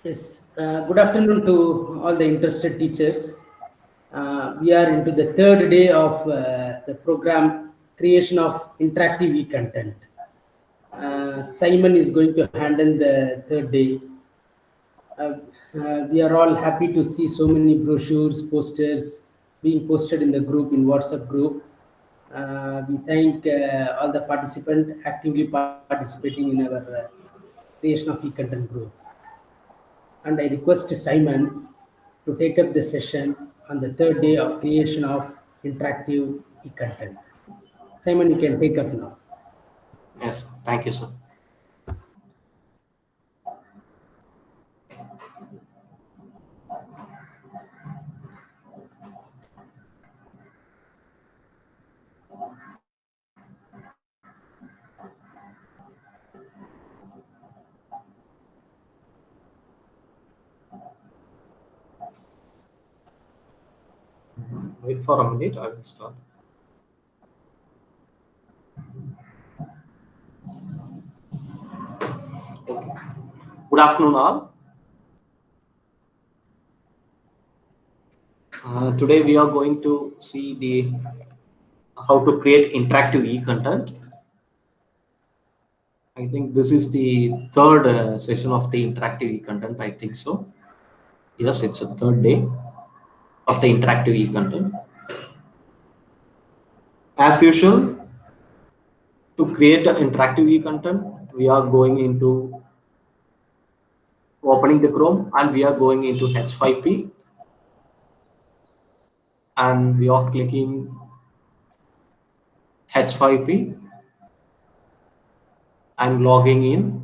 Yes, good afternoon to all the interested teachers. We are into the third day of the program creation of interactive e-content. Simon is going to handle the third day. Uh, we are all happy to see so many brochures, posters being posted in the group, in WhatsApp group. We thank all the participants actively participating in our creation of e-content group. And I request Simon to take up the session on the third day of creation of interactive e-content. Simon, you can take up now. Yes, thank you, sir. Wait for a minute, I will start. Okay. Good afternoon, all. Today we are going to see the how to create interactive e-content. I think this is the third session of the interactive e-content. I think so. Yes, it's a third day of the interactive e-content. As usual, to create an interactive e-content, we are going into opening the Chrome and we are going into H5P and we are clicking H5P and logging in.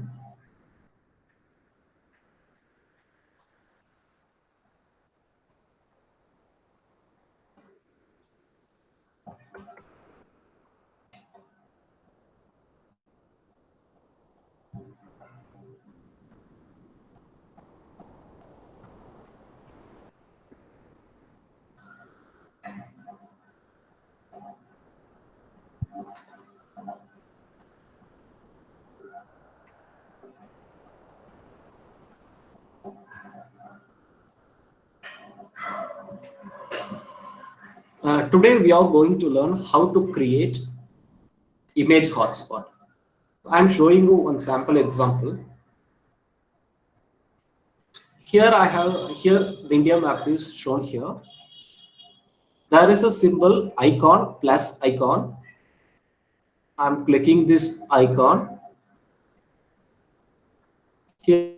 Today we are going to learn how to create image hotspot. I'm showing you one sample example. Here the India map is shown here. There is a symbol icon plus icon. I'm clicking this icon. Here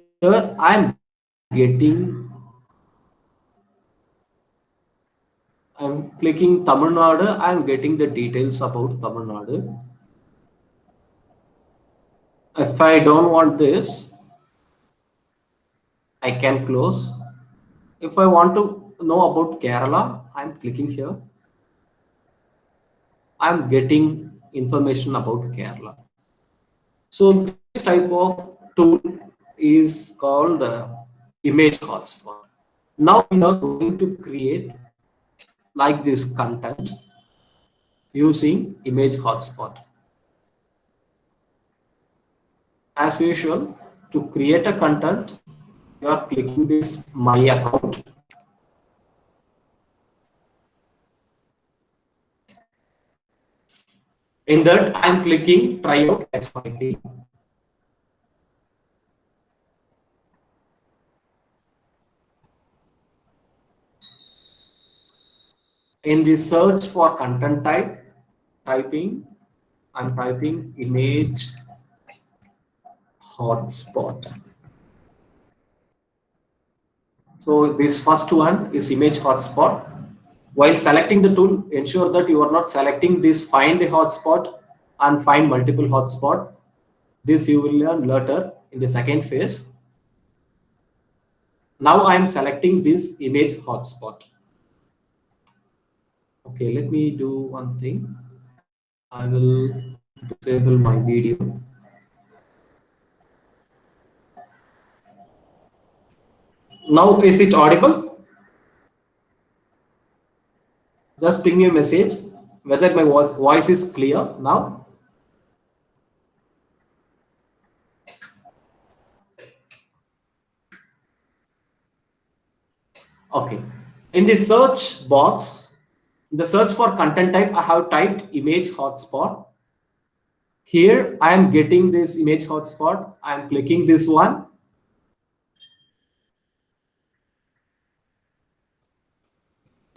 I'm clicking Tamil Nadu. I'm getting the details about Tamil Nadu. If I don't want this, I can close. If I want to know about Kerala, I'm clicking here. I'm getting information about Kerala. So this type of tool is called image hotspot. Now we are going to create like this content using image hotspot. As usual, to create a content, you are clicking this my account. In that, I'm clicking try out H5P. In the search for content type, I'm typing image hotspot. So this first one is image hotspot. While selecting the tool, ensure that you are not selecting this find a hotspot and find multiple hotspot. This you will learn later in the second phase. Now I am selecting this image hotspot. Okay, let me do one thing. I will disable my video. Now is it audible? Just ping me a message whether my voice is clear now. Okay. In the search box, the search for content type, I have typed image hotspot. Here I am getting this image hotspot. I am clicking this one.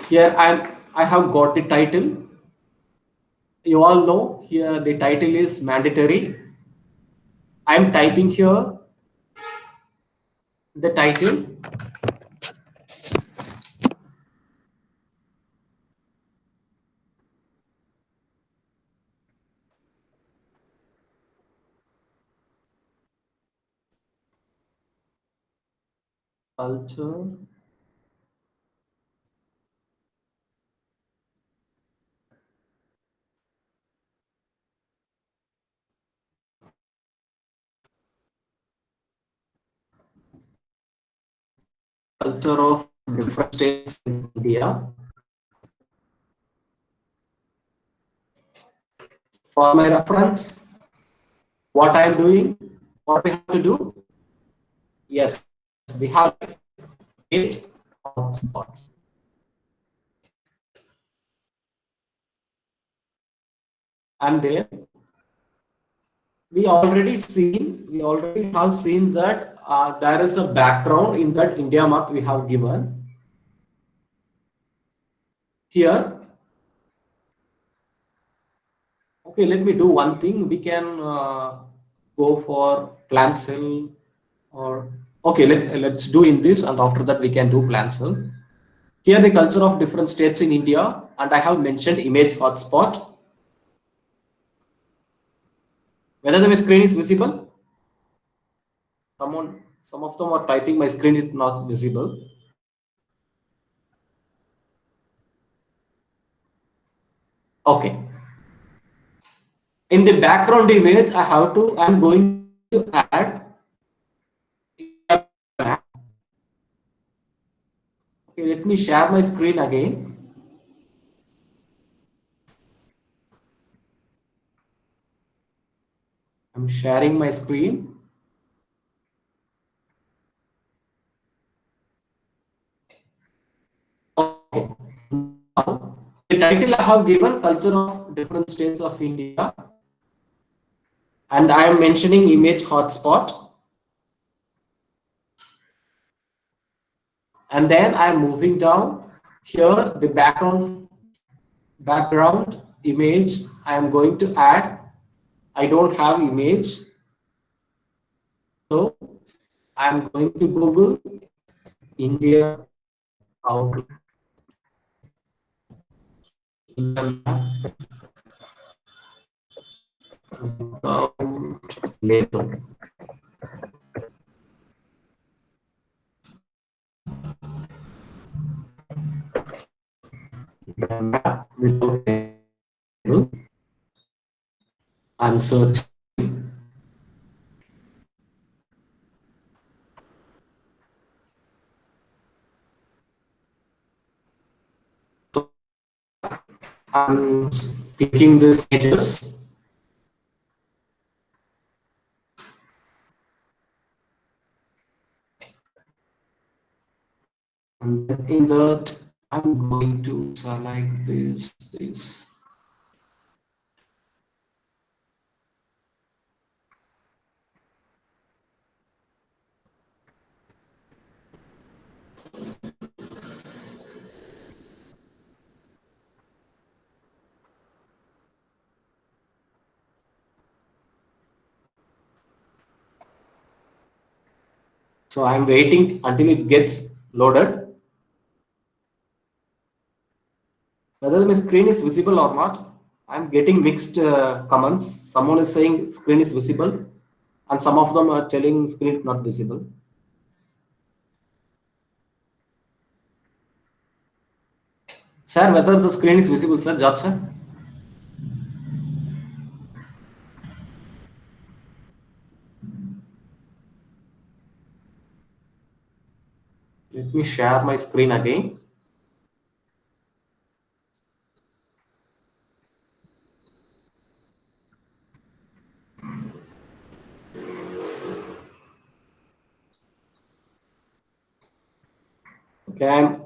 Here I have got the title. You all know here the title is mandatory. I am typing here the title. Culture. Culture of different states in India. For my reference, what I am doing, what we have to do. Yes, we have image hotspot. And then we already have seen that there is a background in that India map we have given here. Okay, let me do one thing. We can go for plan cell, or okay, let's do in this, and after that we can do plan cell. Here the culture of different states in India, and I have mentioned image hotspot. Whether the screen is visible? Some of them are typing. My screen is not visible. Okay. In the background image, I'm going to add. Okay, let me share my screen again. I'm sharing my screen. Okay. Now, the title I have given culture of different states of India, and I am mentioning image hotspot. And then I am moving down here. The background image I am going to add. I don't have image, so I am going to Google India Outlook. Later. I'm searching. So I'm clicking this pages. And then in that, I'm going to select this. So I'm waiting until it gets loaded. Whether my screen is visible or not, I'm getting mixed comments. Someone is saying screen is visible, and some of them are telling screen not visible. Sir, whether the screen is visible, sir, George, sir? Let me share my screen again. Okay,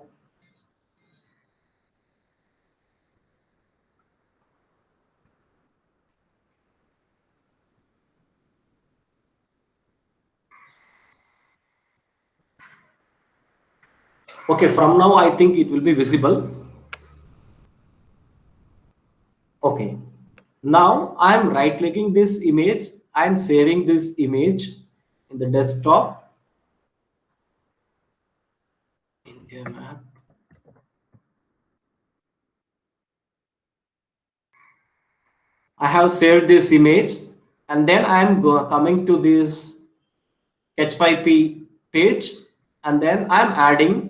Okay, from now I think it will be visible. Okay, now I am right clicking this image. I am saving this image in the desktop. India map. I have saved this image, and then I am coming to this H5P page, and then I am adding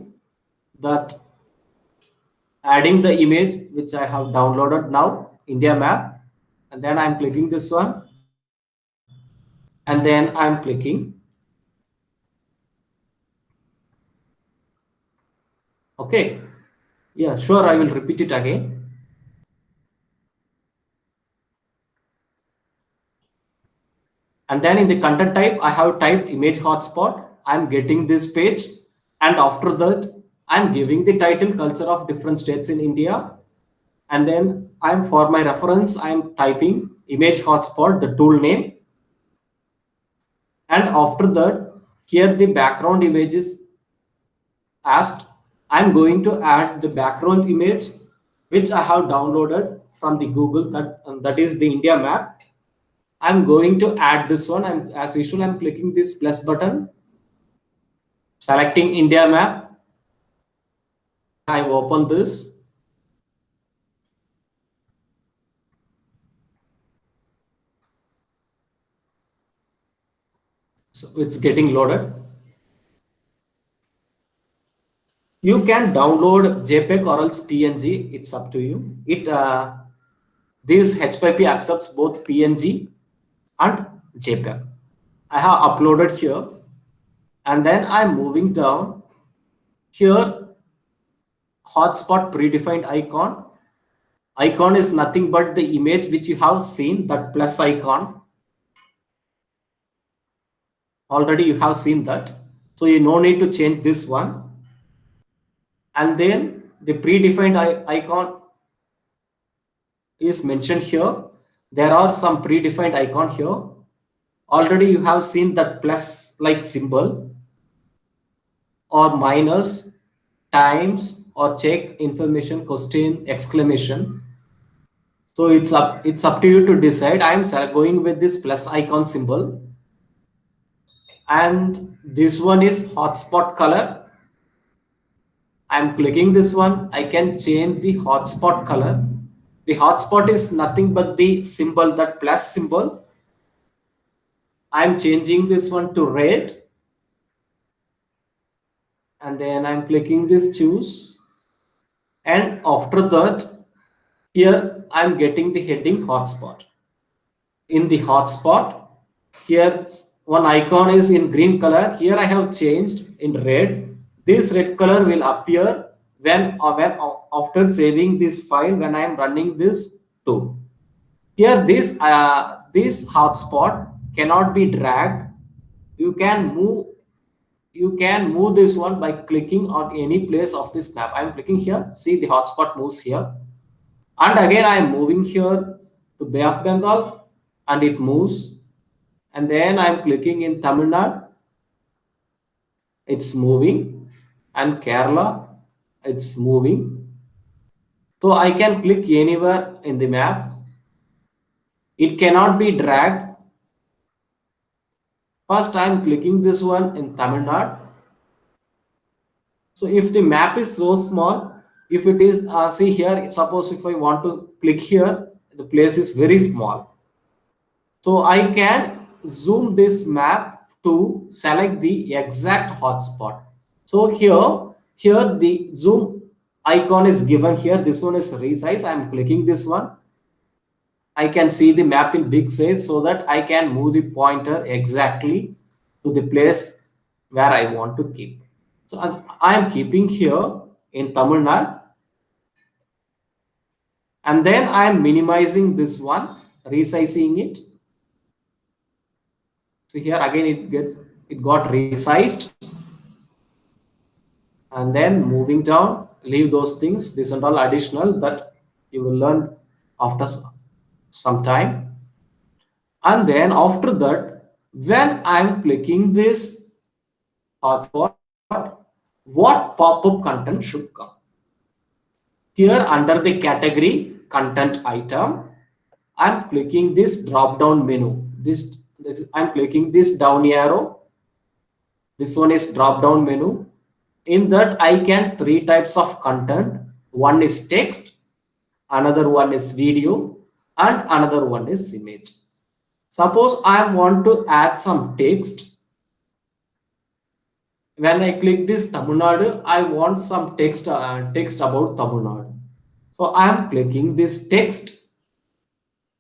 the image which I have downloaded now, India map, and then I'm clicking this one, and then I'm clicking. Okay, yeah, sure, I will repeat it again. And then in the content type, I have typed image hotspot. I'm getting this page, and after that, I'm giving the title culture of different states in India. And then I'm for my reference, I'm typing image hotspot, the tool name. And after that, here the background image is asked. I'm going to add the background image which I have downloaded from the Google, that is the India map. I'm going to add this one. As usual, I'm clicking this plus button, selecting India map. I open this. So it's getting loaded. You can download JPEG or else PNG. It's up to you. This H5P accepts both PNG and JPEG. I have uploaded here, and then I'm moving down. Here, hotspot predefined icon. Icon is nothing but the image which you have seen, that plus icon. Already you have seen that. So you no need to change this one. And then the predefined icon is mentioned here. There are some predefined icon here. Already you have seen that plus like symbol or minus, times, or check, information, question, exclamation. So it's up to you to decide. I'm going with this plus icon symbol, and this one is hotspot color. I'm clicking this one. I can change the hotspot color. The hotspot is nothing but the symbol, that plus symbol. I'm changing this one to red, and then I'm clicking this choose, and after that, here I'm getting the heading hotspot. In the hotspot, here one icon is in green color. Here I have changed in red. This red color will appear when after saving this file, when I am running this tool. Here this hotspot cannot be dragged. You can move this one by clicking on any place of this map. I'm clicking here. See, the hotspot moves here, and again I am moving here to Bay of Bengal, and it moves. And then I'm clicking in Tamil Nadu, it's moving, and Kerala, it's moving. So I can click anywhere in the map. It cannot be dragged. First I'm clicking this one in Tamil Nadu. So if the map is so small, if it is, see here, suppose if I want to click here, the place is very small. So I can zoom this map to select the exact hotspot. So here the zoom icon is given here. This one is resize. I'm clicking this one. I can see the map in big size so that I can move the pointer exactly to the place where I want to keep. So I am keeping here in Tamil Nadu, and then I am minimizing this one, resizing it. So here again it got resized, and then moving down, leave those things. This and all additional that you will learn after some time. And then after that, when I'm clicking this hotspot, what pop-up content should come. Here under the category content item, I'm clicking this drop-down menu. I'm clicking this down arrow. This one is drop-down menu. In that I can three types of content. One is text, another one is video, and another one is image. Suppose I want to add some text. When I click this Tamil Nadu, I want some text about Tamil Nadu. So I am clicking this text.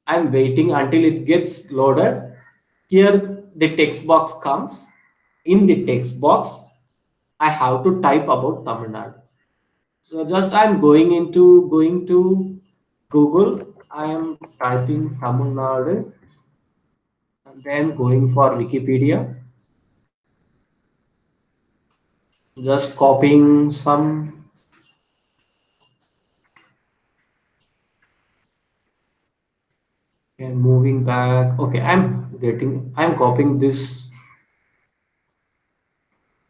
I am waiting until it gets loaded. Here the text box comes. In the text box, I have to type about Tamil Nadu. So just I am going to Google. I am typing Tamil Nadu and then going for Wikipedia. Just copying some. And moving back. Okay, I'm copying this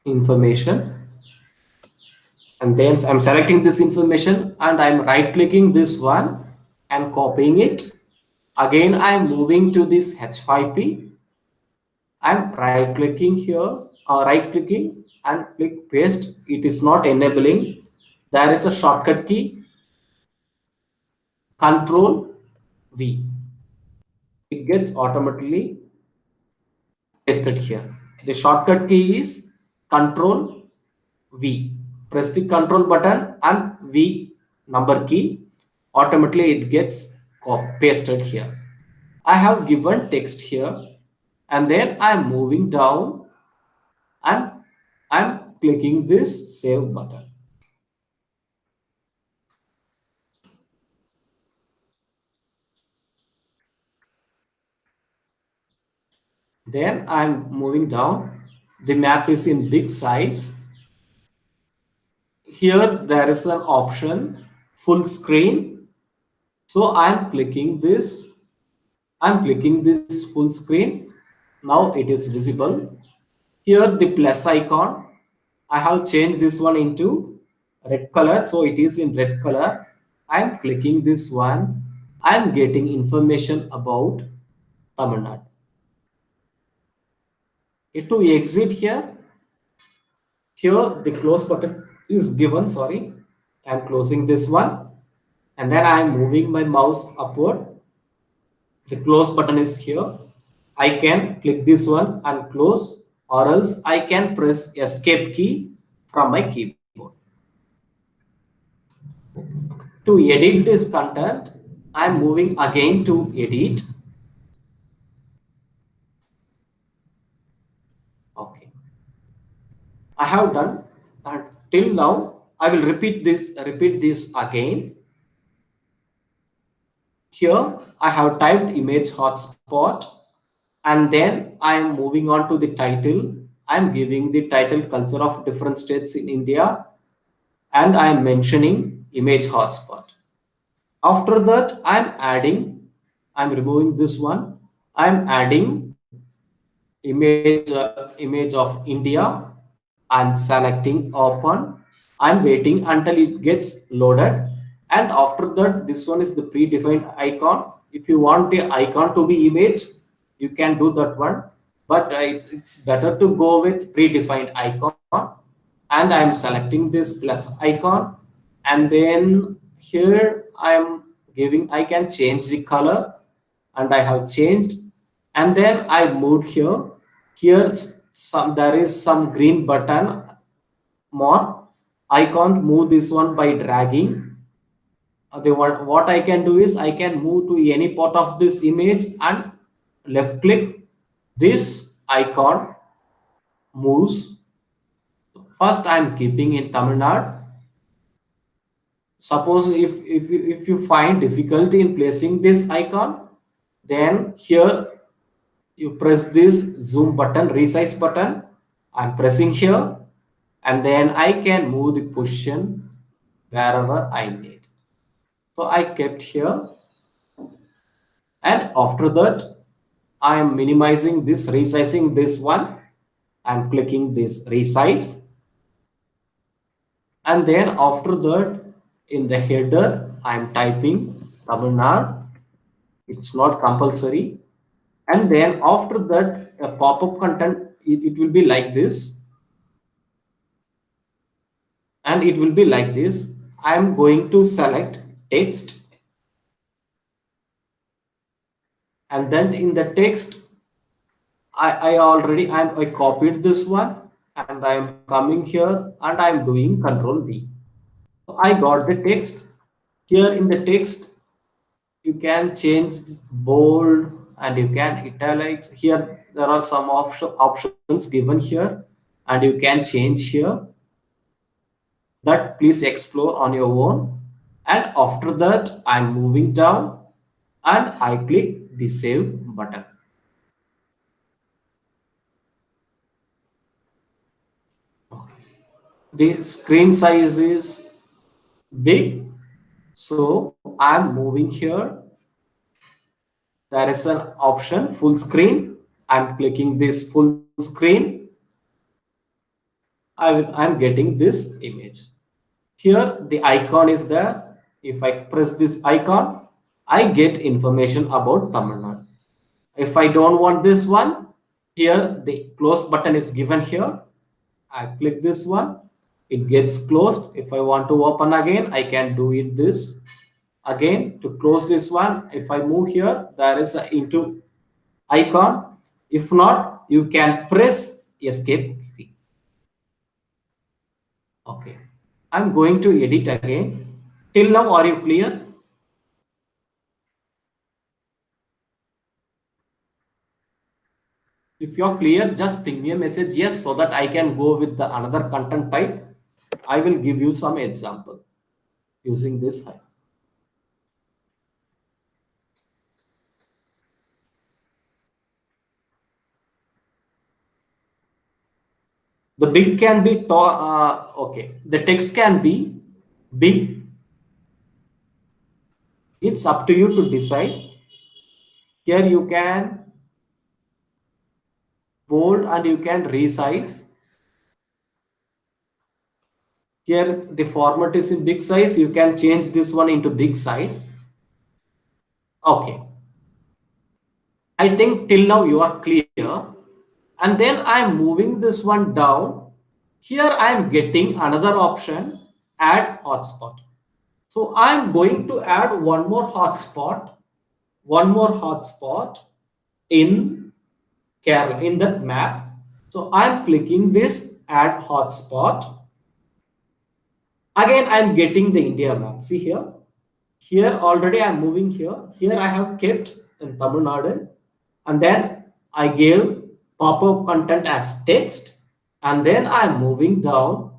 information, and then I'm selecting this information and I'm right clicking this one and copying it. Again, I'm moving to this H5P. I'm right clicking here, right clicking and click paste. It is not enabling. There is a shortcut key, Control V. It gets automatically pasted here. The shortcut key is Control V. Press the Control button and V number key. Automatically it gets pasted here. I have given text here, and then I'm moving down and I'm clicking this Save button. Then I'm moving down. The map is in big size. Here there is an option full screen. So I'm clicking this. I'm clicking this full screen. Now it is visible. Here the plus icon. I have changed this one into red color. So it is in red color. I'm clicking this one. I'm getting information about Tamil Nadu. To exit here, the close button is given. Sorry, I'm closing this one, and then I'm moving my mouse upward. The close button is here. I can click this one and close, or else I can press escape key from my keyboard. To edit this content, I'm moving again to edit. Okay, I have done that till now. I will repeat this again. Here I have typed image hotspot, and then I am moving on to the title. I am giving the title culture of different states in India, and I am mentioning image hotspot. After that, I'm removing this one. I'm adding image of India and selecting open. I'm waiting until it gets loaded, and after that this one is the predefined icon. If you want the icon to be image, you can do that one, but it's better to go with predefined icon. And I'm selecting this plus icon, and then here I can change the color, and I have changed. And then I moved here. There is some green button more. I can't move this one by dragging. Okay, what I can do is I can move to any part of this image and left click. This icon moves. First I'm keeping in Tamil Nadu. Suppose if you find difficulty in placing this icon, then here you press this zoom button, resize button. I'm pressing here, and then I can move the position wherever I need. So I kept here, and after that I am minimizing this, resizing this one. I'm clicking this resize. And then after that, in the header, I'm typing Tamil Nadu. It's not compulsory. And then after that, a pop-up content, it will be like this. And it will be like this. I'm going to select text. And then in the text, I copied this one and I'm coming here and I'm doing Control V. I got the text. Here in the text, you can change bold and you can italics. Here there are some options given here and you can change here. That please explore on your own. And after that, I'm moving down and I click the save button. The screen size is big, so I'm moving here. There is an option full screen. I'm clicking this full screen. I'm getting this image. Here the icon is there. If I press this icon, I get information about Tamil Nadu. If I don't want this one, here the close button is given here. I click this one, it gets closed. If I want to open again, I can do it this. Again, to close this one, if I move here, there is a into icon. If not, you can press escape key. Okay, I'm going to edit again. Till now, are you clear? If you're clear, just ping me a message yes, so that I can go with the another content type. I will give you some example using this. The big can be okay. The text can be big. It's up to you to decide. Here you can bold and you can resize. Here the format is in big size. You can change this one into big size. Okay. I think till now you are clear. And then I'm moving this one down. Here I'm getting another option, add hotspot. So I'm going to add one more hotspot in Kerala, in that map. So I'm clicking this add hotspot. Again, I'm getting the India map. See here. Here already I'm moving here. Here I have kept in Tamil Nadu. And then I gave pop-up content as text. And then I'm moving down.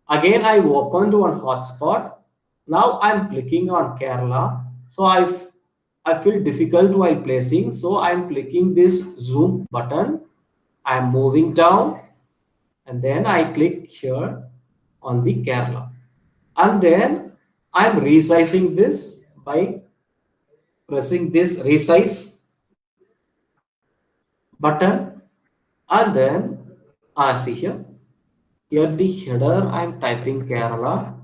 Again, I opened one hotspot. Now I'm clicking on Kerala. So I feel difficult while placing. So I'm clicking this zoom button. I'm moving down. And then I click here on the Kerala. And then I'm resizing this by pressing this resize button. And then see here the header, I'm typing Kerala.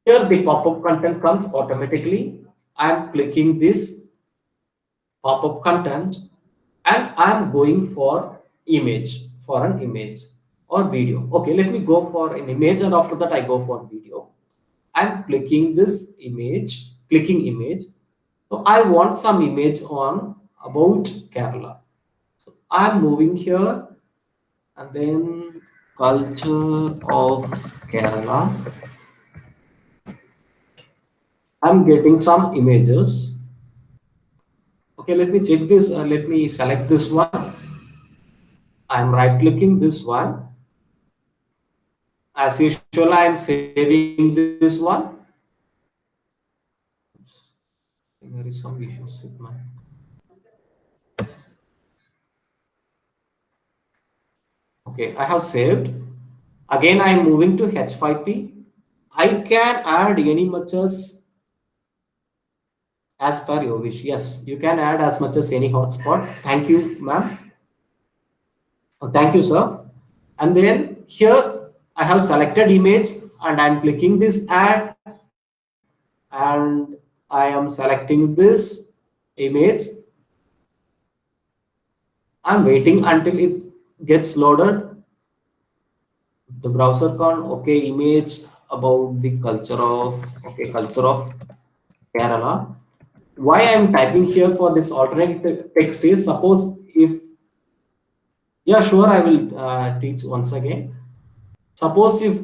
Here the pop-up content comes automatically. I'm clicking this pop-up content and I'm going for an image or video. Okay, let me go for an image and after that I go for video. I'm clicking this image, So I want some image on about Kerala. So I'm moving here and then culture of Kerala. I'm getting some images. Okay, let me check this. Let me select this one. I'm right clicking this one. As usual, I'm saving this one. There is some issues with my. Okay, I have saved. Again, I'm moving to H5P. I can add any much as per your wish. Yes, you can add as much as any hotspot. Thank you, ma'am. Thank you, sir. And then here I have selected image. and I'm clicking this add, and I am selecting this image. I'm waiting until it gets loaded. The browser can image about the culture of Kerala. Why I'm typing here for this alternate text is, suppose if, yeah, sure, I will teach once again. Suppose if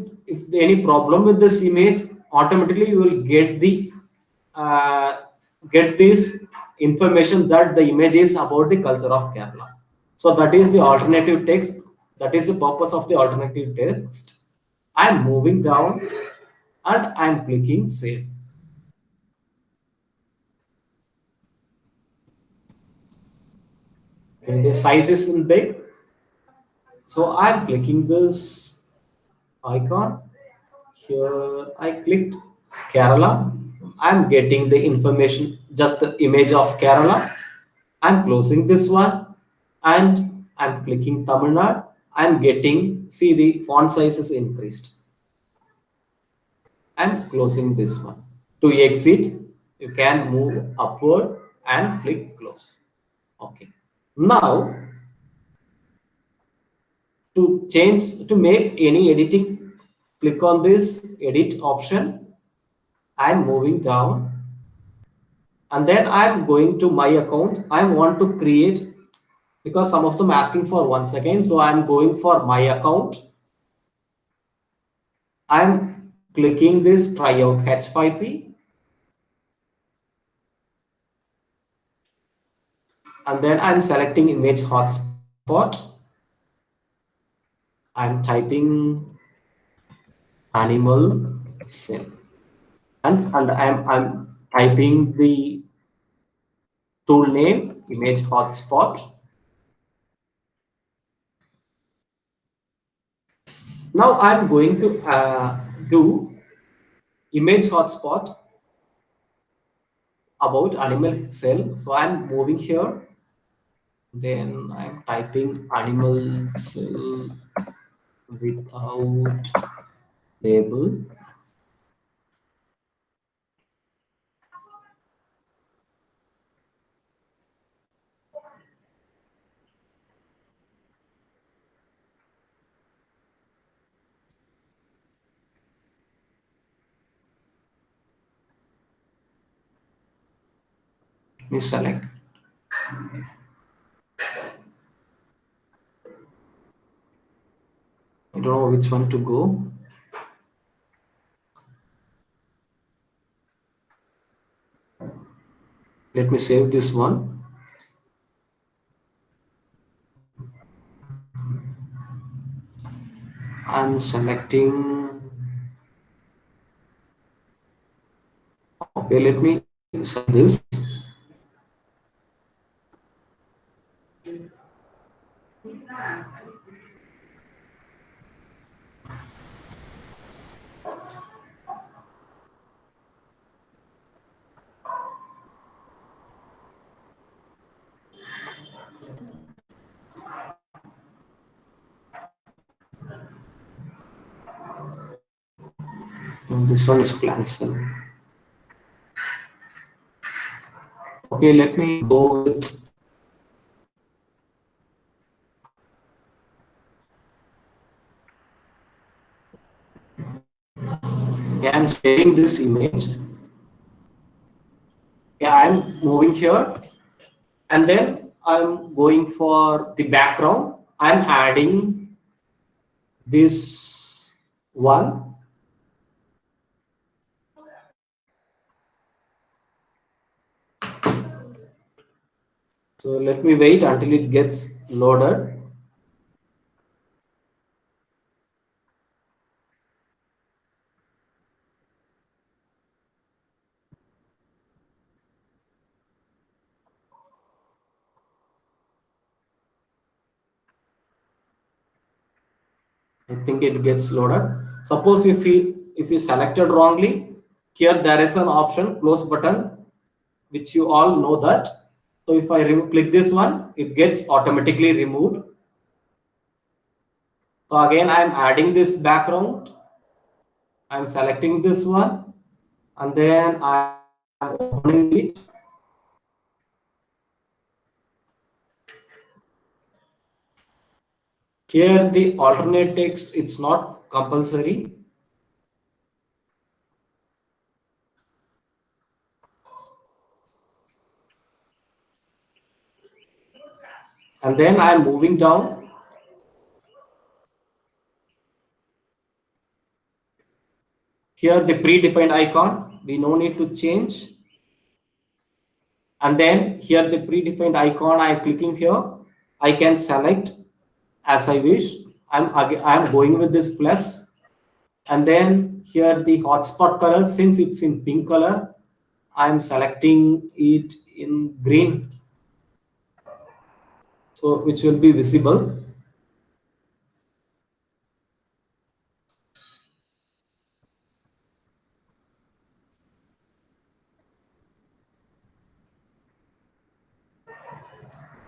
any problem with this image, automatically you will uh, get this information that the image is about the culture of Kerala. So that is the alternative text. That is the purpose of the alternative text. I'm moving down and I'm clicking save. Okay, the size is in big. So I'm clicking this icon. Here I clicked Kerala. I'm getting the information, just the image of Kerala. I'm closing this one and I'm clicking Tamil Nadu. I'm getting, see, the font size is increased. I'm closing this one. To exit, you can move upward and click close. Okay. Now, to change, to make any editing, click on this edit option. I'm moving down and then I'm going to my account. I want to create, because some of them asking for 1 second. So I'm going for my account. I'm clicking this tryout H5P. And then I'm selecting image hotspot. I'm typing animal cell. And I'm typing the tool name, image hotspot. Now I'm going to do image hotspot about animal cell. So I'm moving here. Then I'm typing animal cell without label. Let me select. I don't know which one to go. Let me save this one. I'm selecting. Okay, let me select this. This one is cancel. Okay, let me go with. Yeah, I'm saving this image. Yeah, I'm moving here, and then I'm going for the background. I'm adding this one. So let me wait until it gets loaded. I think it gets loaded. Suppose if you selected wrongly, here there is an option close button, which you all know that. So if I click this one, it gets automatically removed. So again, I am adding this background. I'm selecting this one, and then I'm opening it. Here the alternate text, it's not compulsory. And then I'm moving down. Here the predefined icon, we no need to change. And then here the predefined icon, I'm clicking here. I can select as I wish. I'm going with this plus. And then here the hotspot color, since it's in pink color, I'm selecting it in green, so which will be visible.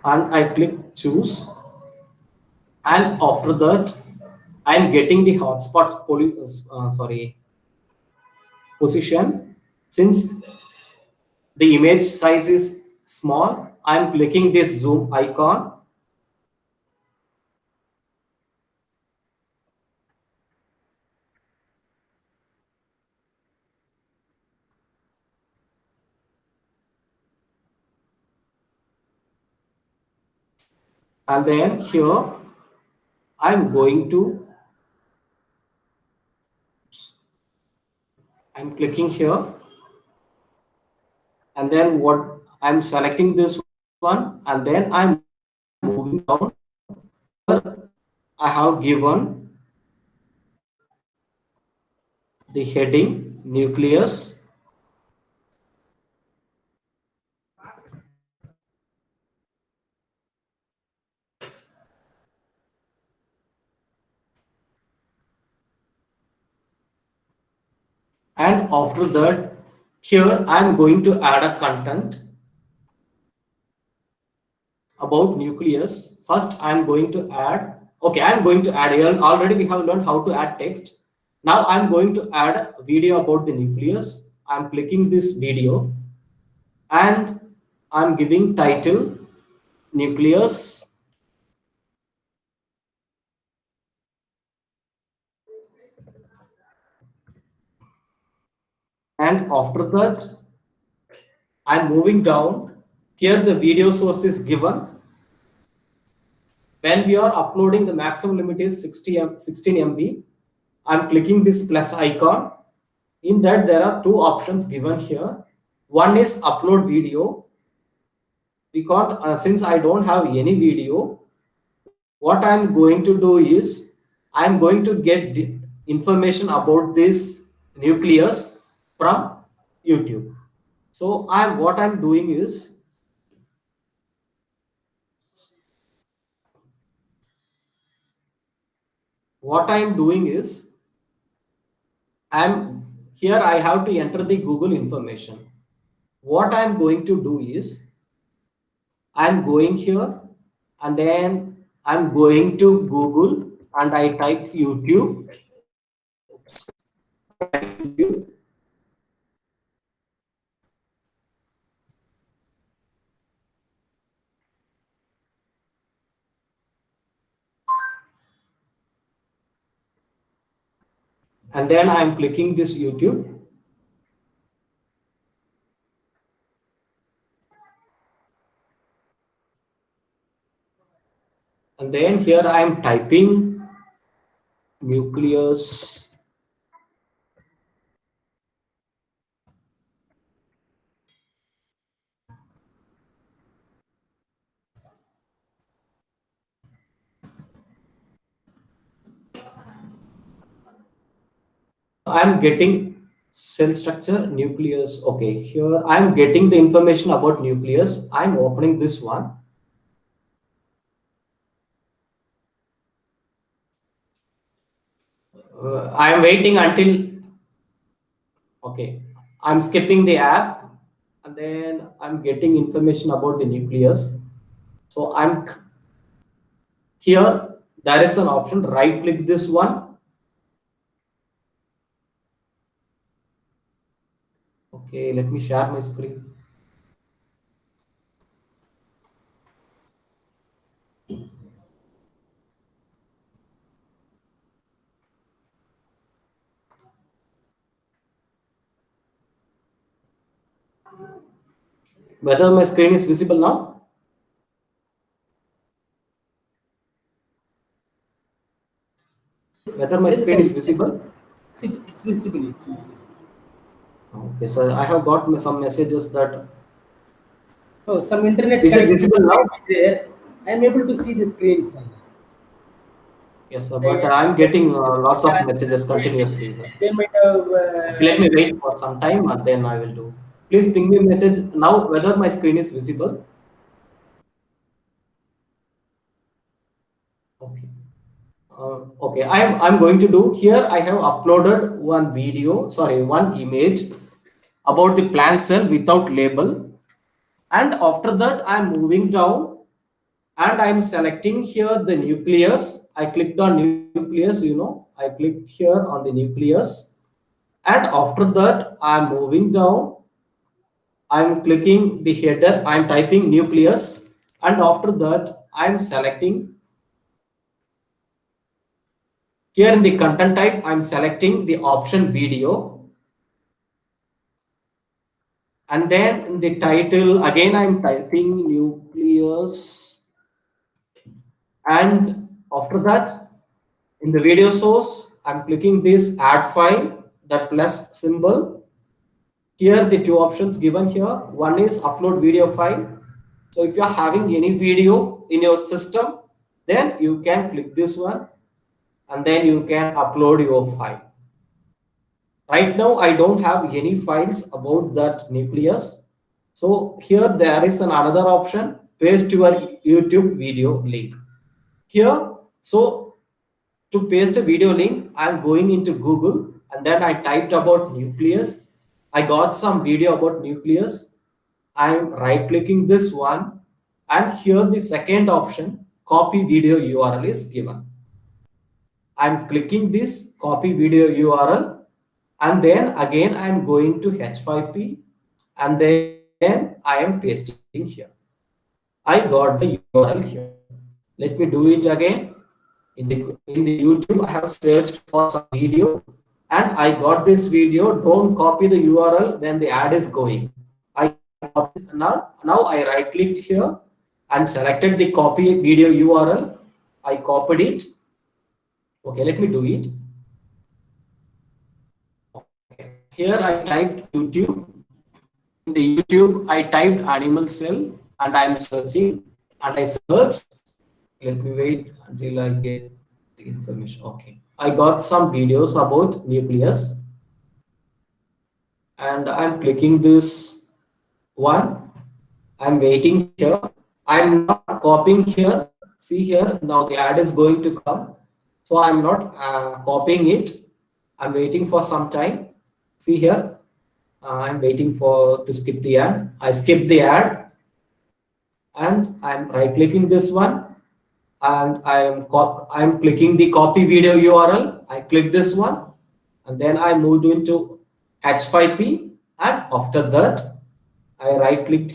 And I click choose, and after that I'm getting the hotspot position. Since the image size is small, I'm clicking this zoom icon, and then here I'm clicking here, and then what I'm selecting this one, and then I'm moving down. I have given the heading nucleus, and after that here I'm going to add a content about nucleus. First I'm going to add, okay, I'm going to add here, already we have learned how to add text. Now I'm going to add a video about the nucleus. I'm clicking this video, and I'm giving title nucleus, and after that I'm moving down. Here the video source is given. When we are uploading, the maximum limit is 16 MB. I'm clicking this plus icon. In that there are two options given here. One is upload video. We can't, since I don't have any video, what I'm going to do is I'm going to get information about this nucleus from YouTube. So what I'm doing is I'm here, I have to enter the Google information. What I'm going to do is I'm going here, and then I'm going to Google, and I type YouTube. And then I'm clicking this YouTube. And then here I'm typing nucleus. I'm getting cell structure, nucleus. Okay, here I'm getting the information about nucleus. I'm opening this one. I'm waiting until, okay, I'm skipping the app, and then I'm getting information about the nucleus. So I'm here, there is an option, right click this one, Okay, let me share my screen. Whether my screen is visible now? Whether my Yes, screen is yes, visible? yes. See, it's visible. It's visible. Okay, so I have got some messages that Oh, some internet is it connectivity visible now? may be there. I am able to see the screen, sir. Yes, sir, but They, I'm getting lots of yeah, messages continuously, sir. they might have. Okay, let me wait for some time and then I will do. Please ping me a message now whether my screen is visible. Okay. Okay, I'm going to do here. I have uploaded one video, sorry, one image about the plant cell without label. And after that, I'm moving down and I'm selecting here the nucleus. I clicked on nucleus, I clicked here on the nucleus. And after that, I'm moving down. I'm clicking the header. I'm typing nucleus. And after that, I'm selecting here in the content type, I'm selecting the option video. And then in the title, again, I'm typing nucleus. And after that, in the video source, I'm clicking this add file, that plus symbol. Here, the two options given here. One is upload video file. So if you're having any video in your system, then you can click this one and then you can upload your file. Right now, I don't have any files about that nucleus. So here there is another option, paste your YouTube video link. Here, so to paste a video link, I'm going into Google and then I typed about nucleus. I got some video about nucleus. I'm right clicking this one and here the second option, copy video URL is given. I'm clicking this copy video URL and then again I'm going to H5P and then I am pasting here. I got the URL here. Let me do it again. In the YouTube, I have searched for some video and I got this video. Don't copy the URL when the ad is going. I now I right clicked here and selected the copy video URL. I copied it. Okay, let me do it. Here I typed YouTube. In the YouTube, I typed animal cell and I'm searching and I searched. Let me wait until I get the information. Okay. I got some videos about nucleus and I'm clicking this one. I'm waiting here. I'm not copying here. See here, now the ad is going to come. So I'm not copying it. I'm waiting for some time. See here, I'm waiting for to skip the ad. I skip the ad and I'm right clicking this one and I'm clicking the copy video URL. I click this one and then I moved into H5P and after that I right clicking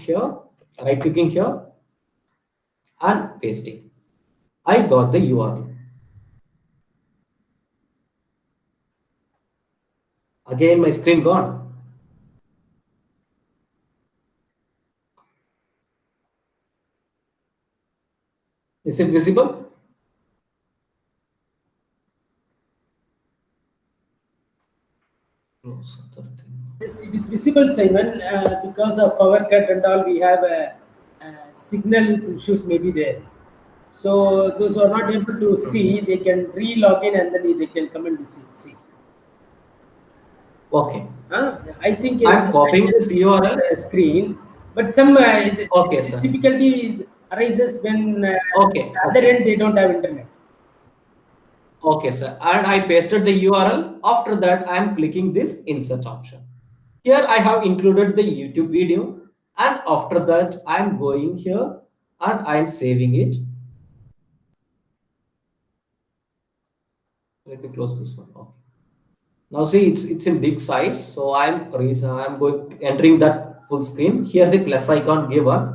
here and pasting. I got the URL. Again my screen gone. Is it visible? No, Yes, it is visible, Simon. Because of power cut and all, we have signal issues maybe there. So those who are not able to see, they can re-log in and then they can come and see. Okay. I think I'm I copying can this see URL. the screen, but some Okay, this sir. difficulty arises when Okay. other end they don't have internet. Okay, sir. And I pasted the URL. After that, I am clicking this insert option. Here I have included the YouTube video. And after that, I am going here and I am saving it. Let me close this one. Okay. Now see, it's in big size. So I'm going entering that full screen. Here the plus icon given.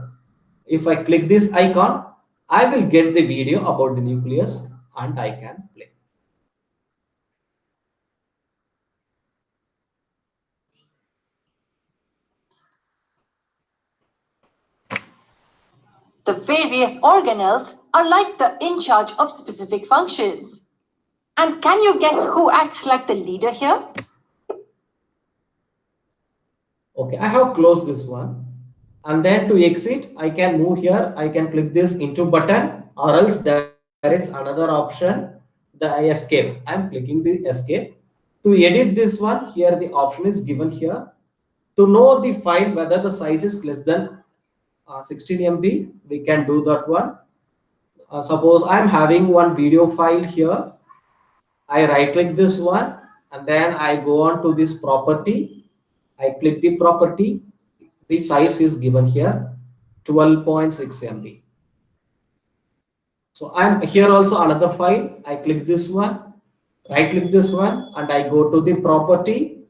If I click this icon, I will get the video about the nucleus and I can play. The various organelles are like the in charge of specific functions. And can you guess who acts like the leader here? Okay, I have closed this one. And then to exit, I can move here. I can click this into button, or else there is another option, the escape. I'm clicking the escape. To edit this one, here the option is given here. To know the file whether the size is less than 16 MB, we can do that one. Suppose I'm having one video file here. I right click this one and then I go on to this property. I click the property. The size is given here 12.6 MB. So I'm here also another file. I click this one, right click this one, and I go to the property.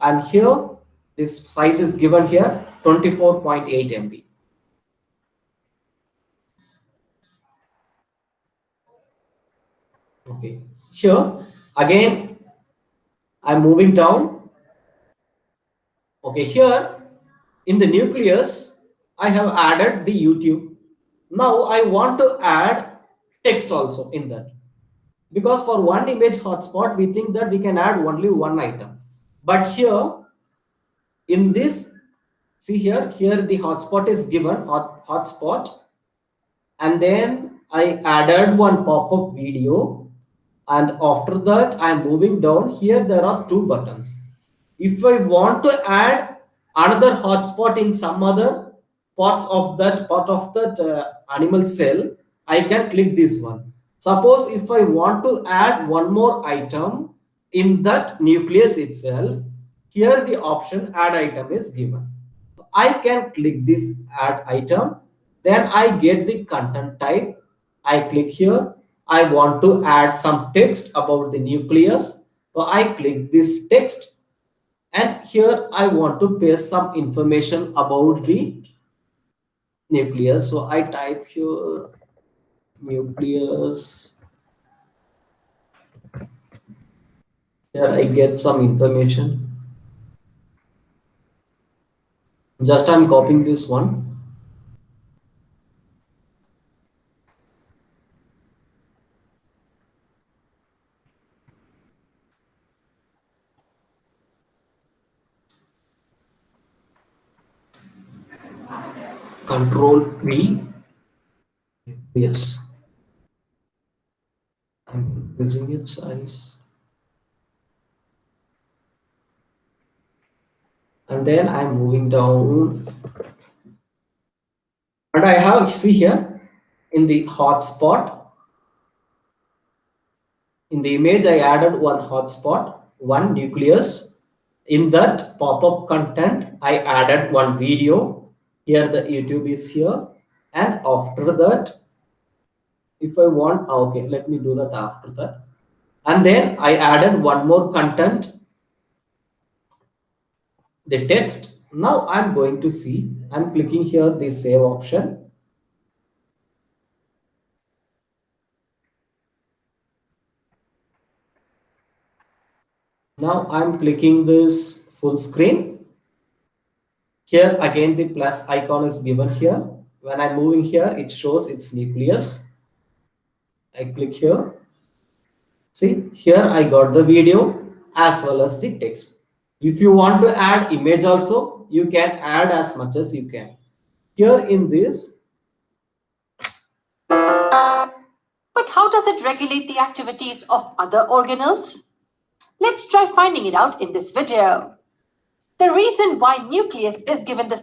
And here this size is given here 24.8 MB. Okay, here again I'm moving down. Okay, here in the nucleus I have added the YouTube. Now I want to add text also in that, because for one image hotspot we think that we can add only one item, but here in this, see here the hotspot is given hotspot, and then I added one pop-up video, and after that I'm moving down. Here there are two buttons. If I want to add another hotspot in some other part of that animal cell, I can click this one. Suppose if I want to add one more item in that nucleus itself, here the option add item is given. I can click this add item, then I get the content type. I click here. I want to add some text about the nucleus. So I click this text, and here I want to paste some information about the nucleus. So I type here nucleus. Here I get some information. Just I'm copying this one. Control V. Yes. I'm increasing its size. And then I'm moving down. And I have, see here, in the hotspot, in the image, I added one hotspot, one nucleus. In that pop-up content, I added one video. Here the YouTube is here. And after that, if I want, okay, let me do that after that. And then I added one more content, the text. Now I'm going to see, I'm clicking here the save option. Now I'm clicking this full screen. Here again the plus icon is given here. When I'm moving here, it shows its nucleus. I click here. See, here I got the video as well as the text. If you want to add image also, you can add as much as you can. Here in this. But how does it regulate the activities of other organelles? Let's try finding it out in this video. The reason why nucleus is given this.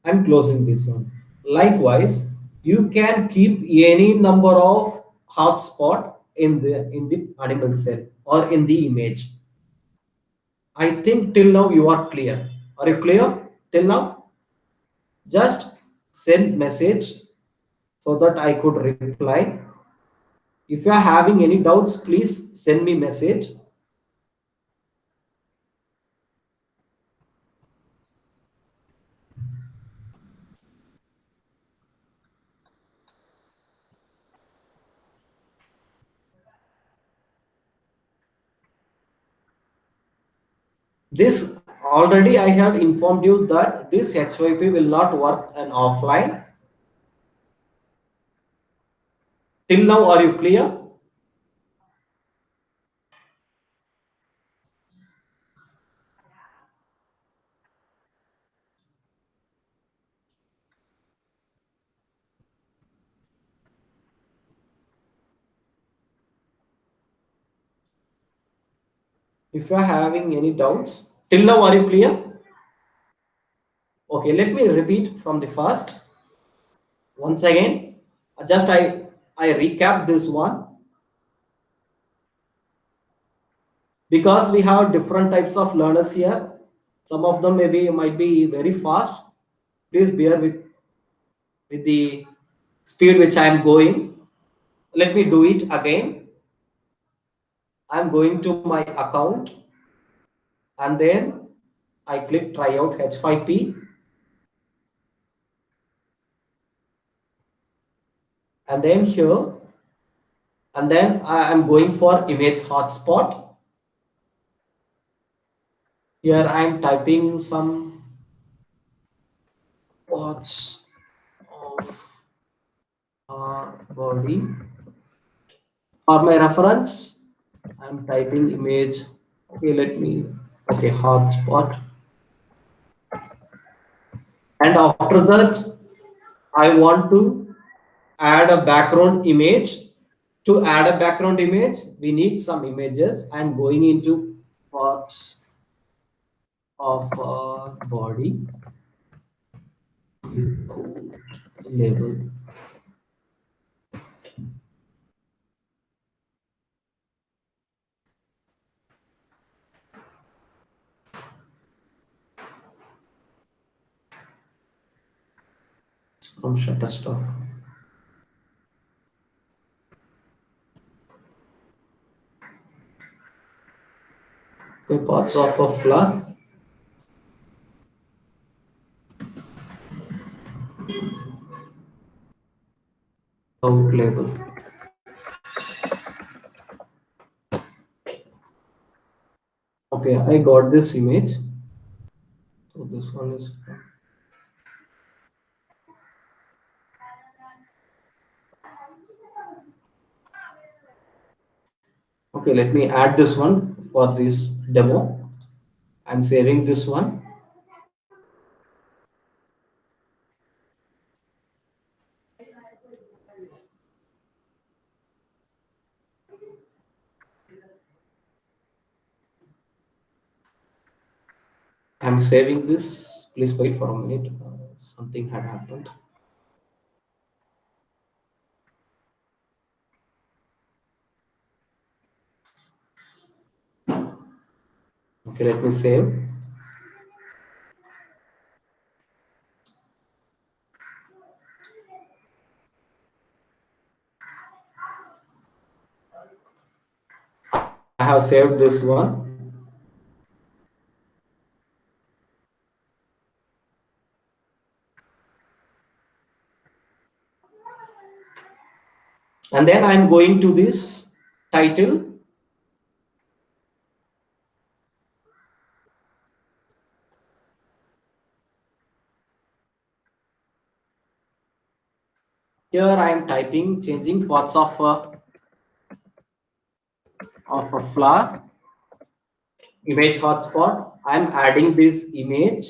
I'm closing this one. Likewise, you can keep any number of hotspot in the animal cell or in the image. I think till now you are clear. Are you clear till now? Just send message so that I could reply. If you are having any doubts, please send me message. This already I have informed you that this HYP will not work an offline. Till now, are you clear? If you are having any doubts, till now, are you clear? Okay, let me repeat from the first. Once again, just I recap this one because we have different types of learners here. Some of them might be very fast. Please bear with the speed which I am going. Let me do it again. I'm going to my account and then I click try out H5P and then here and then I am going for image hotspot. Here I am typing some parts of our body. For my reference, I'm typing image. Okay, okay, hotspot. And after that, I want to add a background image. To add a background image, we need some images. I'm going into parts of our body label. From Shutterstock. Okay, parts of a flower. Out label. Okay, I got this image. So this one is. Okay, let me add this one for this demo. I'm saving this one. I'm saving this. Please wait for a minute. Something had happened. Okay, let me save. I have saved this one. And then I'm going to this title. Here I am typing, changing parts of a flower, image hotspot. I am adding this image.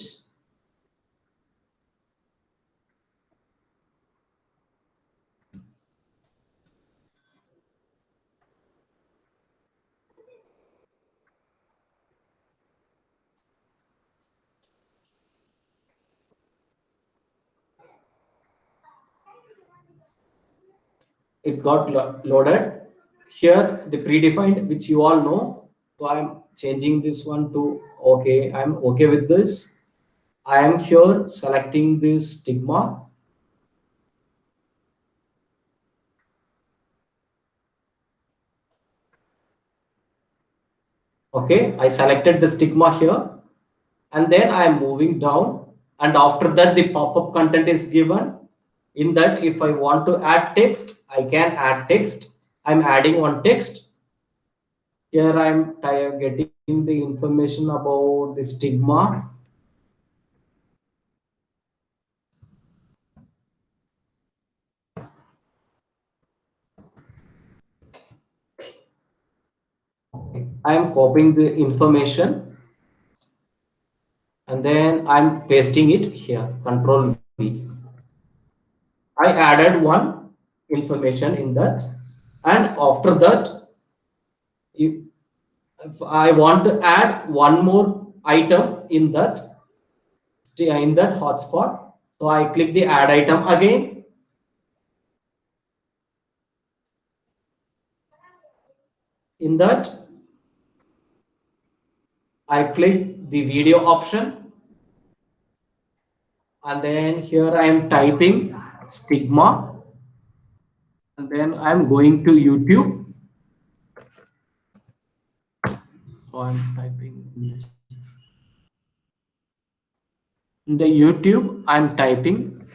It got loaded. Here the predefined, which you all know. So I'm changing this one to okay. I'm okay with this. I am here selecting this stigma. Okay, I selected the stigma here and then I am moving down and after that the pop-up content is given. In that, if I want to add text, I can add text. I'm adding one text. Here I'm getting the information about the stigma. I am copying the information and then I'm pasting it here. Control V. I added one information in that, and after that, if I want to add one more item in that hotspot, so I click the add item again. In that, I click the video option, and then here I am typing stigma, and then I am going to YouTube. So I'm typing this. In the YouTube, I'm typing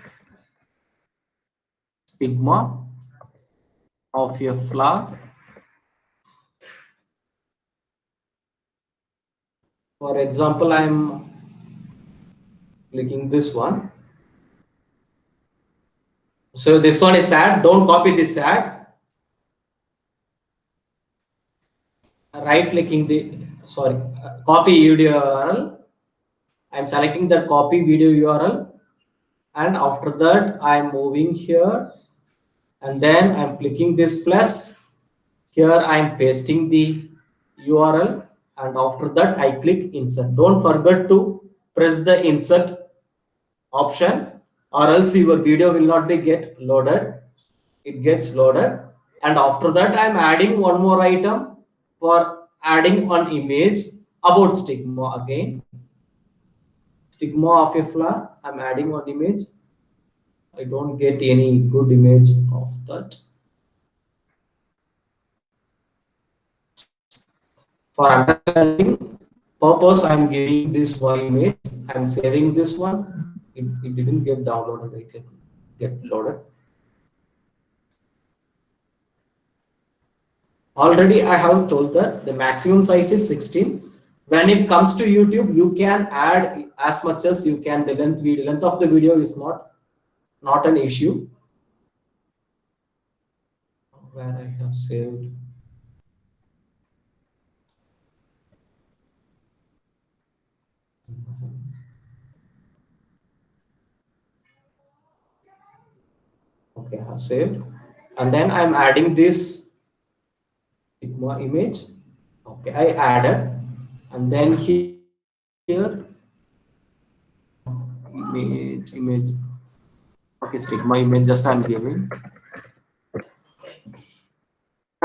stigma of a flower. For example, I'm clicking this one. So this one is ad. Don't copy this ad. Right clicking the copy video URL. I'm selecting the copy video URL, and after that I'm moving here, and then I'm clicking this plus. Here I'm pasting the URL, and after that I click insert. Don't forget to press the insert option, or else your video will not be get loaded. It gets loaded, and after that I'm adding one more item for adding an image about stigma again. Stigma of a flower. I'm adding one image. I don't get any good image of that. For understanding purpose, I'm giving this one image. I'm saving this one. It didn't get downloaded. It can get loaded. Already I have told that the maximum size is 16. When it comes to YouTube, you can add as much as you can. The length of the video is not an issue. Where I have saved. Okay, I have saved, and then I'm adding this Figma image. Okay, I added, and then here image. Okay, Figma image. Just I'm giving,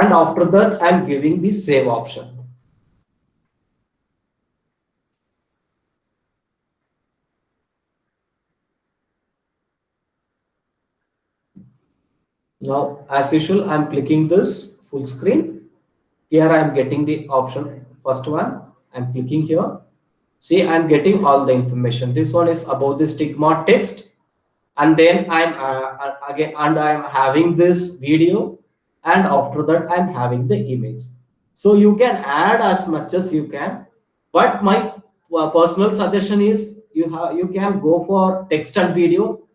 and after that I'm giving the save option. Now, as usual, I'm clicking this full screen. Here I'm getting the option. First one, I'm clicking here. See, I'm getting all the information. This one is about the stigma text, and then I'm I'm having this video, and after that I'm having the image. So you can add as much as you can, but my personal suggestion is you can go for text and video,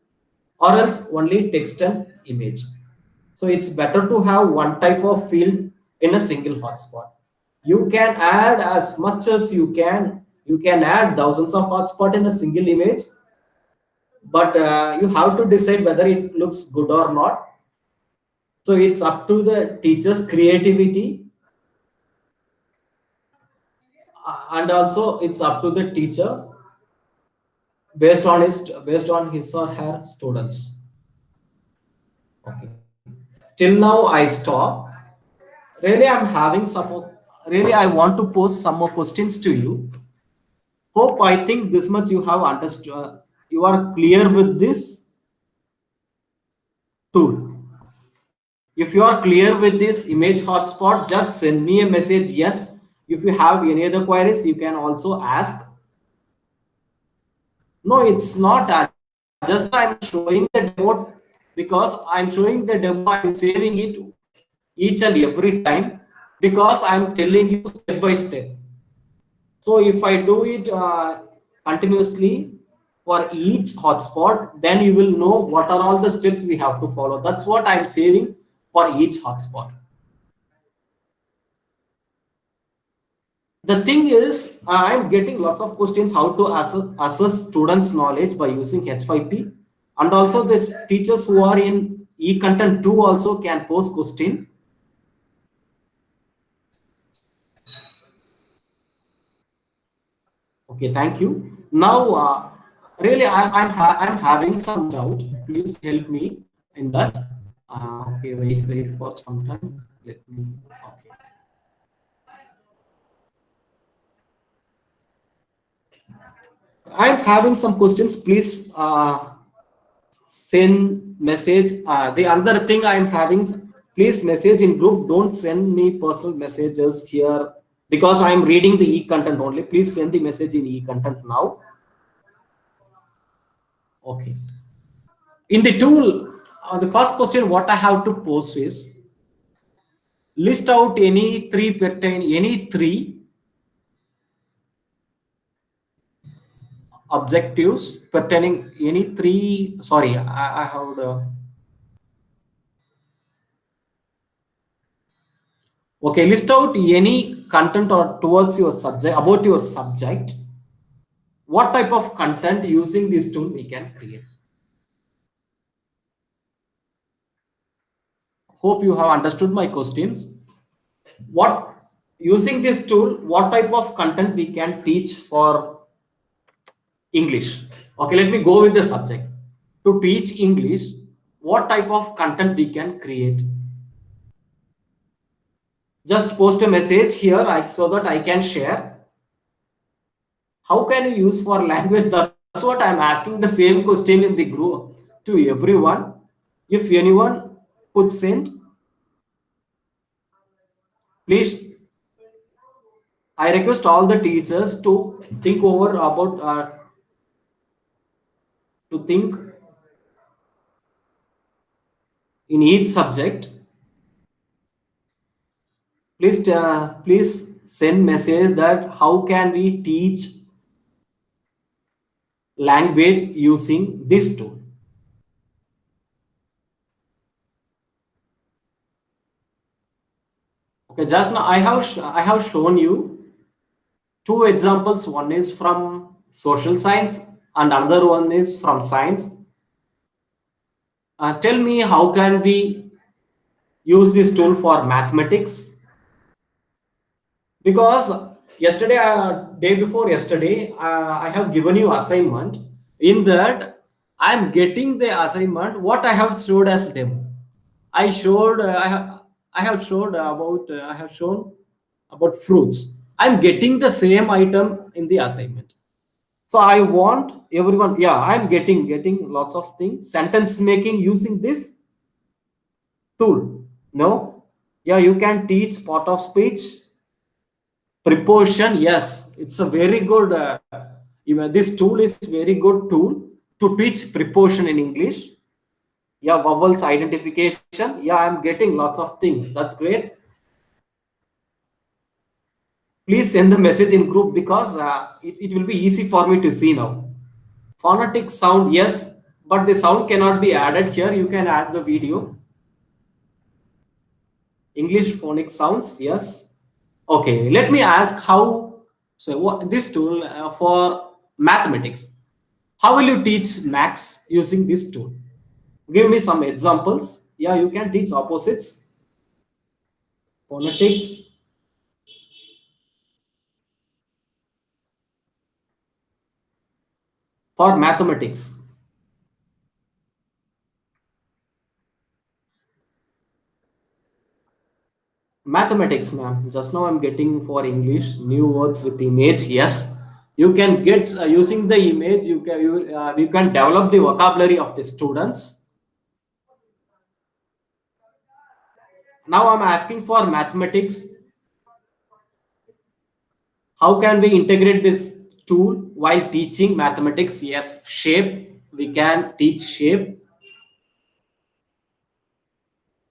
or else only text and image. So it's better to have one type of field in a single hotspot. You can add as much as you can. You can add thousands of hotspots in a single image, but you have to decide whether it looks good or not. So it's up to the teacher's creativity, and also it's up to the teacher based on his or her students. Okay. Till now I stop. Really, I'm having some. Really, I want to pose some more questions to you. Hope I think this much you have understood. You are clear with this tool. If you are clear with this image hotspot, just send me a message. Yes. If you have any other queries, you can also ask. No, it's not. Just I'm showing the demo because I'm showing the demo. I'm saving it each and every time. because I'm telling you step by step. So if I do it continuously for each hotspot, then you will know what are all the steps we have to follow. That's what I'm saving for each hotspot. The thing is, I'm getting lots of questions how to assess students' knowledge by using H5P, and also the teachers who are in e-content 2 also can pose question. Okay, thank you. Now, really, I'm having some doubt. Please help me in that. Okay, wait for some time. Let me. Okay. I'm having some questions. Please send message. The other thing I'm having, please message in group. Don't send me personal messages here because I'm reading the e-content only. Please send the message in e-content now. Okay. In the tool, the first question what I have to post is list out any three objectives pertaining any three. Sorry, I have the. Okay, list out any content or towards your subject about your subject. What type of content using this tool we can create? Hope you have understood my questions. What using this tool, what type of content we can teach for English? Okay, let me go with the subject. To teach English, what type of content we can create? Just post a message here so that I can share. How can you use for language? That's what I'm asking the same question in the group to everyone. If anyone could send, please, I request all the teachers to think over about to think in each subject. Please send message that how can we teach language using this tool. Okay, just now I have shown you two examples. One is from social science and another one is from science. Tell me how can we use this tool for mathematics? Because yesterday, day before yesterday, I have given you assignment. In that, I'm getting the assignment what I have showed as demo. I showed I have showed about I have shown about fruits. I'm getting the same item in the assignment. So I want everyone. Yeah, I'm getting lots of things. Sentence making using this tool. No, yeah, you can teach part of speech. Preposition, yes, it's a very good. Even this tool is very good tool to teach preposition in English. Yeah, vowels identification. Yeah, I'm getting lots of things. That's great. Please send the message in group because it will be easy for me to see now. Phonetic sound, yes, but the sound cannot be added here. You can add the video. English phonic sounds, yes. Okay, let me ask how. So what this tool for mathematics? How will you teach maths using this tool? Give me some examples. Yeah, you can teach opposites, phonetics. For mathematics. Mathematics, ma'am. Just now I'm getting for English new words with image. Yes, you can get using the image. You can develop the vocabulary of the students. Now I'm asking for mathematics. How can we integrate this tool while teaching mathematics? Yes, shape. We can teach shape,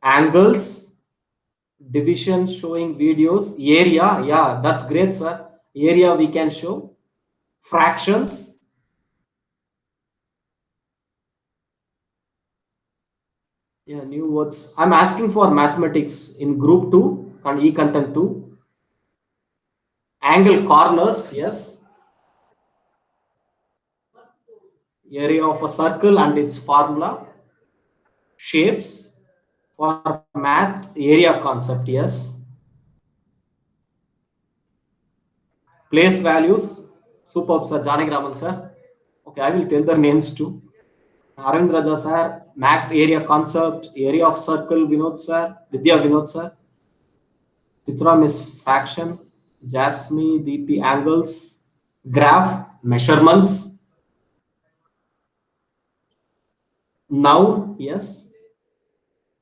angles, Division showing videos. Area, yeah, that's great, sir. Area we can show. Fractions. Yeah, new words. I'm asking for mathematics in group 2 and e-content 2. Angle corners, yes. Area of a circle and its formula. Shapes for math, area concept, yes. Place values, superb sir, Janaki Raman sir. Okay, I will tell the names too. Arvind Raja sir, math area concept, area of circle, Vinod sir, Vidya Vinod sir. Chitra Miss fraction, Jasmine, DP angles, graph, measurements, noun, yes,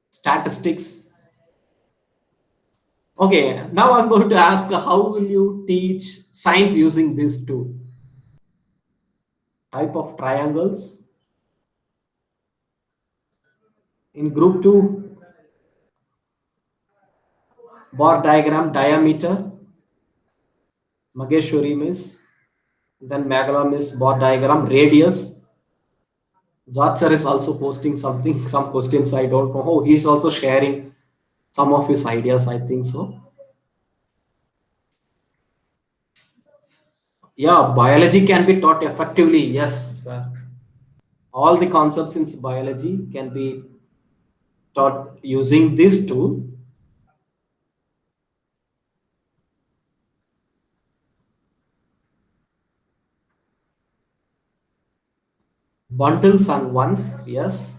statistics. Okay, now I'm going to ask how will you teach science using this tool? Type of triangles. In group 2, bar diagram, diameter, Mageshwari Miss, then Meghala Miss, bar diagram, radius. George sir is also posting something, some questions I don't know. Oh, he's also sharing some of his ideas, I think so. Yeah, biology can be taught effectively. Yes, sir. All the concepts in biology can be taught using this tool. Bundles and ones, yes.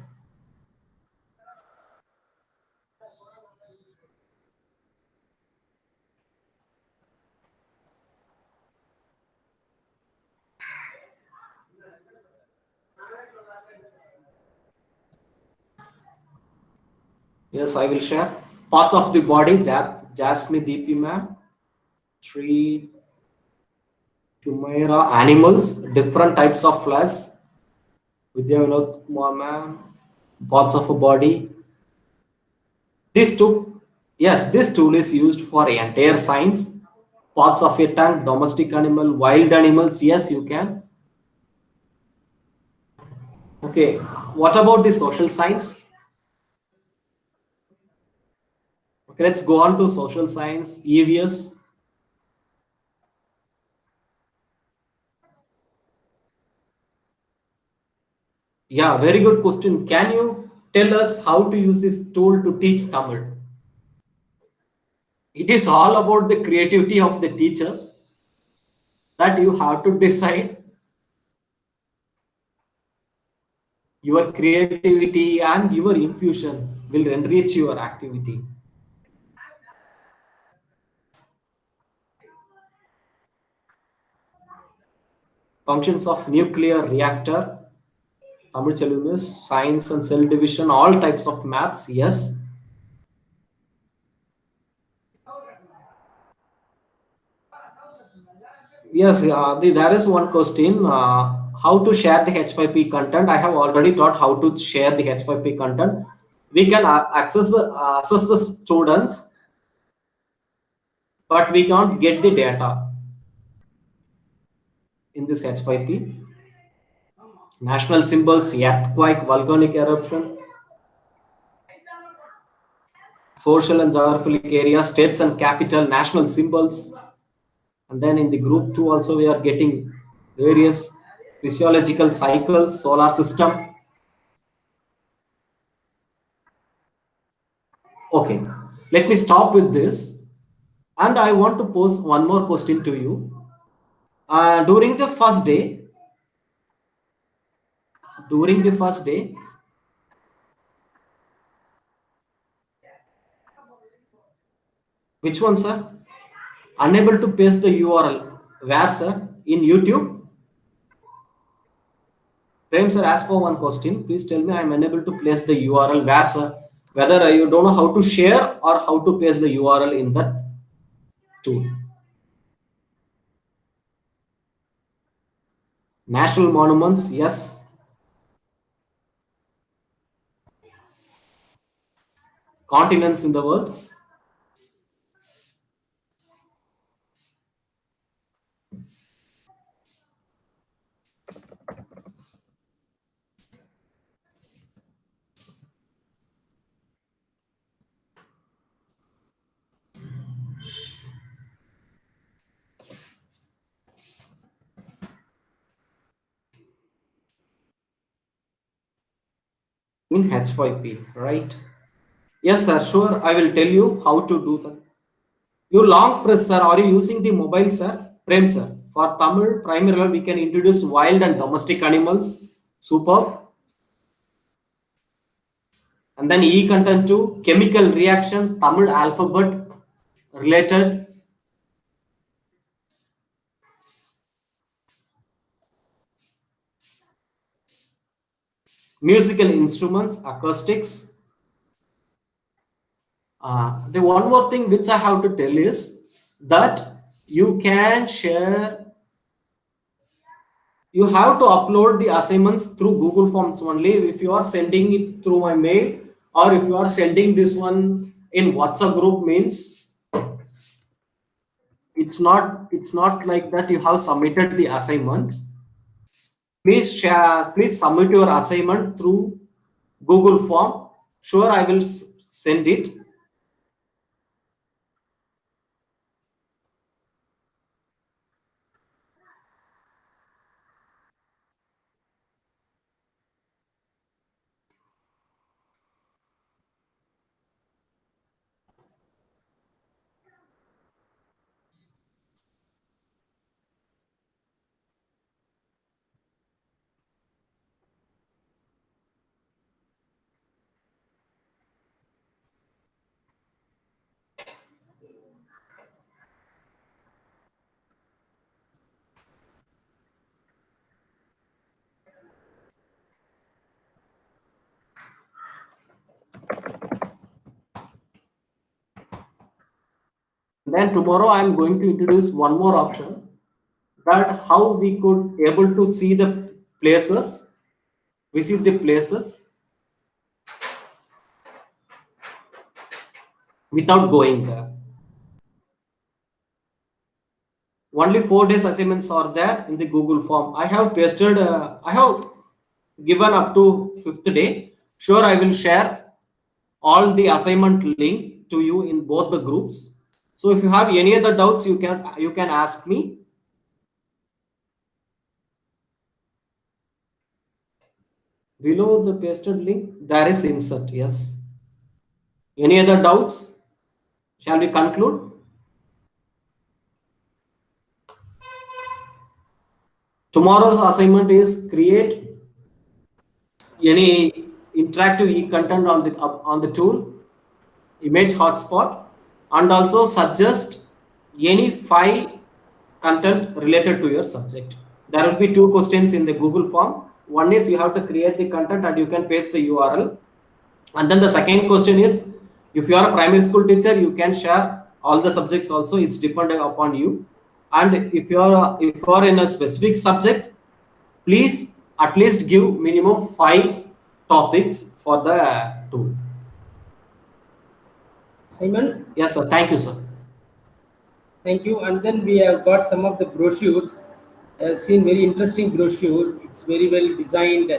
Yes, I will share. Parts of the body, Jasmine DP ma'am. Tree, Chumera, animals, different types of flesh. Vidya Vinod Kumar ma'am. Parts of a body. This tool, yes, this tool is used for entire science. Parts of a tongue, domestic animal, wild animals, yes, you can. Okay, what about the social science? Okay, let's go on to social science, EVS. Yeah, very good question. Can you tell us how to use this tool to teach Tamil? It is all about the creativity of the teachers that you have to decide your creativity and your infusion will enrich your activity. Functions of nuclear reactor, Tamil Chelum is science and cell division, all types of maths, yes. Yes, there is one question. How to share the H5P content? I have already taught how to share the H5P content. We can access the students, but we can't get the data in this H5P. National symbols, earthquake, volcanic eruption, social and geographic area, states and capital, national symbols. And then in the group 2 also we are getting various physiological cycles, solar system. Okay, let me stop with this. And I want to pose one more question to you. During the first day, which one, sir? Unable to paste the URL. Where, sir? In YouTube? Prem, sir, ask for one question. Please tell me I am unable to place the URL. Where, sir? Whether you don't know how to share or how to paste the URL in that tool. National monuments, yes. Continents in the world. in H5P, right? Yes, sir, sure. I will tell you how to do that. You long press, sir. Are you using the mobile, sir? Prem, sir. For Tamil primary level, we can introduce wild and domestic animals. Superb. And then E content 2, chemical reaction, Tamil alphabet related. Musical instruments, acoustics. The one more thing which I have to tell is that you can share, you have to upload the assignments through Google Forms only. If you are sending it through my mail, or if you are sending this one in WhatsApp group, means it's not like that you have submitted the assignment. Please share, please submit your assignment through Google Form. Sure, I will send it. Then tomorrow I am going to introduce one more option, that how we could able to see the places, visit the places without going there. Only 4 days assignments are there in the Google form. I have pasted, I have given up to 5th day. Sure, I will share all the assignment link to you in both the groups. So if you have any other doubts, you can ask me. Below the pasted link, there is insert. Yes. Any other doubts? Shall we conclude? Tomorrow's assignment is create any interactive e-content on the tool, image hotspot, and also suggest any 5 content related to your subject. There will be 2 questions in the Google form. One is you have to create the content and you can paste the URL. And then the second question is, if you are a primary school teacher, you can share all the subjects also. It's dependent upon you. And if you are in a specific subject, please at least give minimum 5 topics for the tool. Simon? Yes, sir. Thank you, sir. Thank you. And then we have got some of the brochures. Seen very interesting brochure. It's very well designed.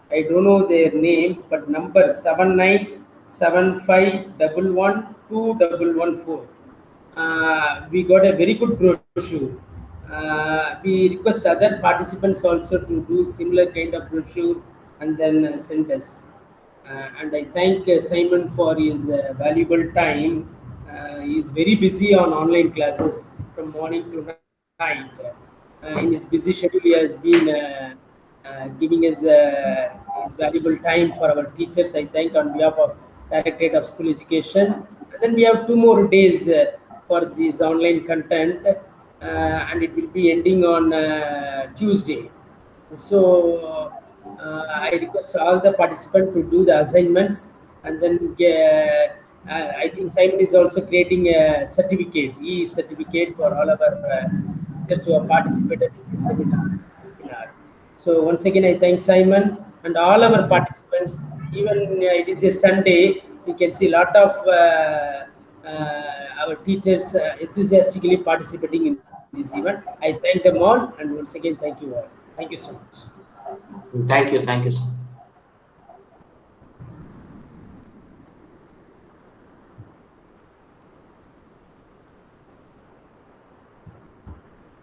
I don't know their name, but number 7975112114. We got a very good brochure. We request other participants also to do similar kind of brochure and then send us. And I thank Simon for his valuable time. He is very busy on online classes from morning to night. In his busy schedule, he has been giving us his valuable time for our teachers. I thank on behalf of Directorate of School Education. And then we have 2 more days for this online content, and it will be ending on Tuesday. So I request all the participants to do the assignments, and then I think Simon is also creating a certificate, e-certificate for all of our teachers who have participated in this seminar. So once again, I thank Simon and all our participants. Even it is a Sunday, we can see a lot of our teachers enthusiastically participating in this event. I thank them all, and once again, thank you all. Thank you so much. Thank you, sir.